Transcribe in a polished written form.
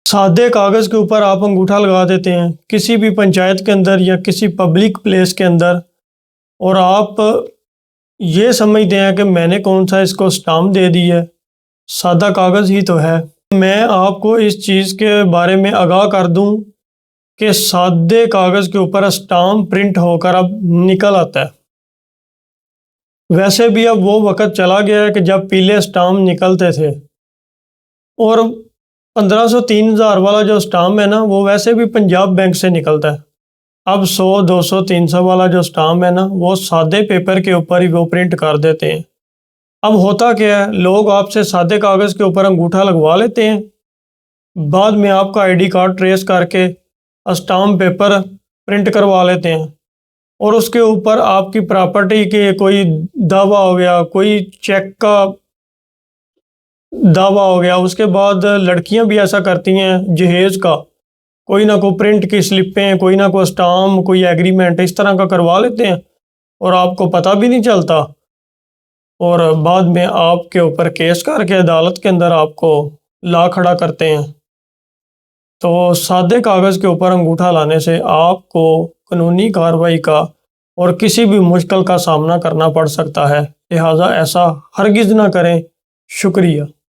سادے کاغذ کے اوپر آپ انگوٹھا لگا دیتے ہیں کسی بھی پنچایت کے اندر یا کسی پبلک پلیس کے اندر، اور آپ یہ سمجھتے ہیں کہ میں نے کون سا اس کو اسٹامپ دے دی ہے، سادہ کاغذ ہی تو ہے۔ میں آپ کو اس چیز کے بارے میں آگاہ کر دوں کہ سادے کاغذ کے اوپر اسٹامپ پرنٹ ہو کر اب نکل آتا ہے۔ ویسے بھی اب وہ وقت چلا گیا ہے کہ جب پیلے اسٹامپ نکلتے تھے، اور 1500 3000 والا جو اسٹامپ ہے نا، وہ ویسے بھی پنجاب بینک سے نکلتا ہے۔ اب 100 200 300 والا جو اسٹامپ ہے نا، وہ سادے پیپر کے اوپر ہی وہ پرنٹ کر دیتے ہیں۔ اب ہوتا کیا ہے، لوگ آپ سے سادے کاغذ کے اوپر انگوٹھا لگوا لیتے ہیں، بعد میں آپ کا ID کارڈ ٹریس کر کے اسٹامپ پیپر پرنٹ کروا لیتے ہیں، اور اس کے اوپر آپ کی پراپرٹی کے کوئی دعویٰ ہو گیا، کوئی چیک کا دعویٰ ہو گیا۔ اس کے بعد لڑکیاں بھی ایسا کرتی ہیں، جہیز کا کوئی نہ کوئی پرنٹ کی سلپیں، کوئی نہ کوئی اسٹامپ، کوئی ایگریمنٹ اس طرح کا کروا لیتے ہیں، اور آپ کو پتہ بھی نہیں چلتا، اور بعد میں آپ کے اوپر کیس کر کے عدالت کے اندر آپ کو لا کھڑا کرتے ہیں۔ تو سادے کاغذ کے اوپر انگوٹھا لانے سے آپ کو قانونی کارروائی کا اور کسی بھی مشکل کا سامنا کرنا پڑ سکتا ہے، لہٰذا ایسا ہرگز نہ کریں۔ شکریہ۔